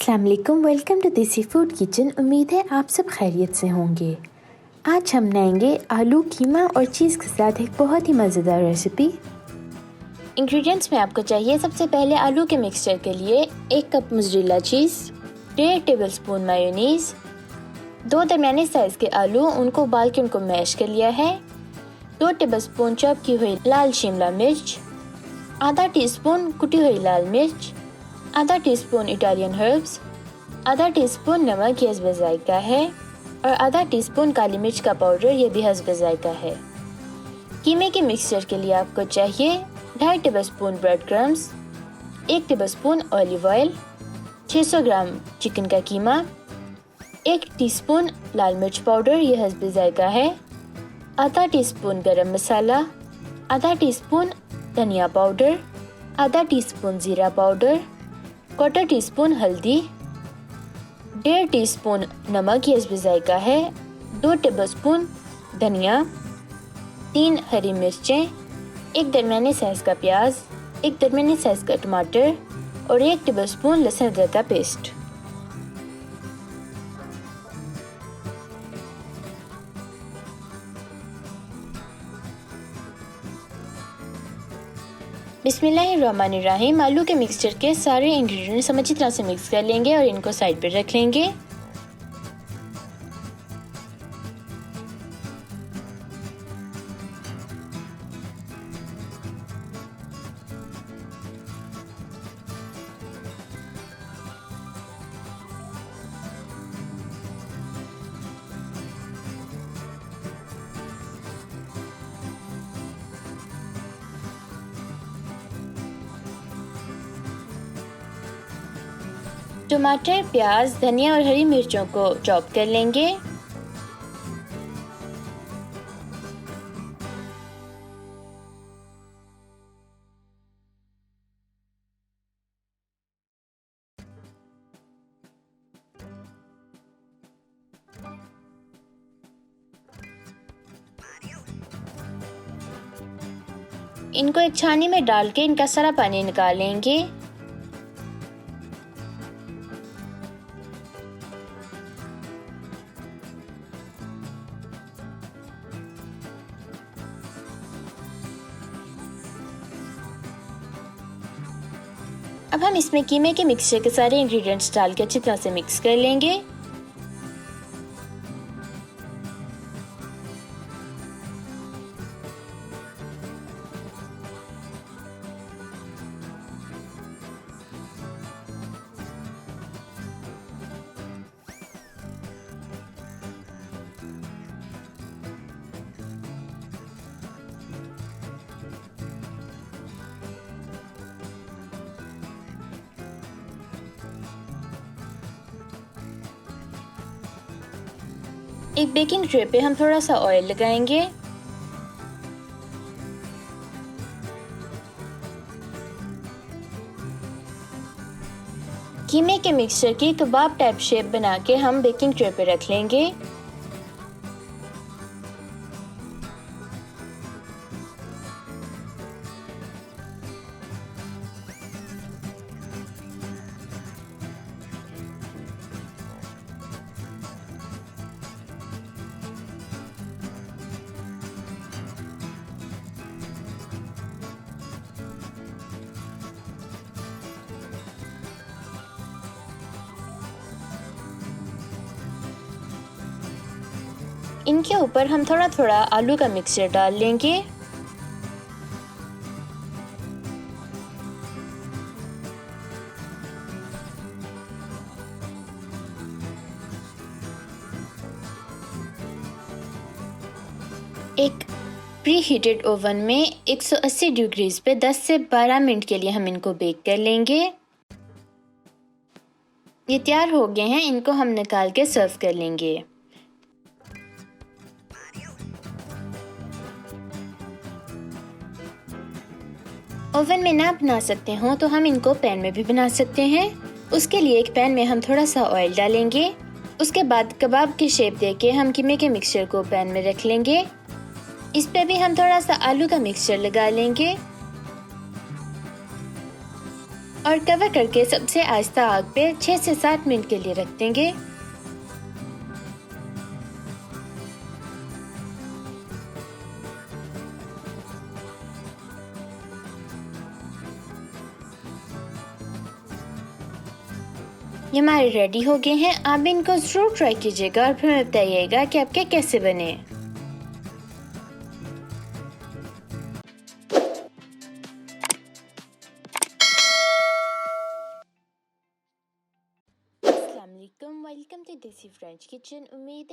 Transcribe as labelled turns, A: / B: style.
A: अस्सलाम वालेकुम, welcome to देसी फूड किचन। उम्मीद है आप सब खैरियत से होंगे। आज हम बनाएंगे आलू कीमा और चीज़ के साथ एक बहुत ही मज़ेदार रेसिपी। इंग्रेडिएंट्स में आपको चाहिए सबसे पहले आलू के मिक्सचर के लिए 1 cup mozzarella cheese, 1.5 tablespoon mayonnaise, 2 दरमियाने साइज़ के आलू, उनको उबाल के उनको मैश कर लिया है, 2 टेबलस्पून चॉप की हुई लाल शिमला मिर्च, आधा टीस्पून कुटी हुई लाल मिर्च, आधा टीस्पून इटालियन हर्ब्स, आधा टीस्पून नमक, ये हस्ब जायका है, और आधा टीस्पून काली मिर्च का पाउडर, ये भी हस्ब जायका है। कीमे के मिक्सचर के लिए आपको चाहिए 2.5 tablespoon bread crumbs, 1 tablespoon olive oil, 600 gram chicken का कीमा, 1 टीस्पून लाल मिर्च पाउडर, ये हस्ब जायका है, आधा टीस्पून गरम मसाला, आधा टीस्पून धनिया पाउडर, आधा टीस्पून ज़ीरा पाउडर, 1/4 टीस्पून हल्दी, 1.5 टीस्पून नमक, ये हस्ब जायका है, 2 टेबलस्पून धनिया, 3 हरी मिर्चें, 1 दरमियाने साइज़ का प्याज, 1 दरमियाने साइज़ का टमाटर और 1 टेबलस्पून लहसुन अदरक का पेस्ट। बिस्मिल्लाहिर्रहमानिर्रहीम। आलू के मिक्सचर के सारे इंग्रेडिएंट्स हम अच्छी तरह से मिक्स कर लेंगे और इनको साइड पर रख लेंगे। टमाटर, प्याज, धनिया और हरी मिर्चों को चॉप कर लेंगे। इनको एक छानी में डाल के इनका सारा पानी निकालेंगे। अब हम इसमें कीमे के मिक्सचर के सारे इंग्रेडिएंट्स डाल के अच्छी तरह से मिक्स कर लेंगे। एक बेकिंग ट्रे पे हम थोड़ा सा ऑयल लगाएंगे। कीमे के मिक्सचर की कबाब टाइप शेप बना के हम बेकिंग ट्रे पे रख लेंगे। इनके ऊपर हम थोड़ा थोड़ा आलू का मिक्सचर डाल लेंगे। एक प्री हीटेड ओवन में 180 डिग्रीज पे 10 से 12 मिनट के लिए हम इनको बेक कर लेंगे। ये तैयार हो गए हैं, इनको हम निकाल के सर्व कर लेंगे। ओवन में ना बना सकते हो तो हम इनको पैन में भी बना सकते हैं। उसके लिए एक पैन में हम थोड़ा सा ऑयल डालेंगे। उसके बाद कबाब की शेप देके हम कीमे के मिक्सचर को पैन में रख लेंगे। इस पे भी हम थोड़ा सा आलू का मिक्सचर लगा लेंगे और कवर करके सबसे आहिस्ता आग पे 6 से 7 मिनट के लिए रख देंगे। ये हमारे रेडी हो गए हैं। आप इनको जरूर ट्राई कीजिएगा और फिर बताइएगा कि आपके कैसे बने। अस्सलाम वालेकुम, वेलकम टू देसी फ्रेंच किचन। उम्मीद है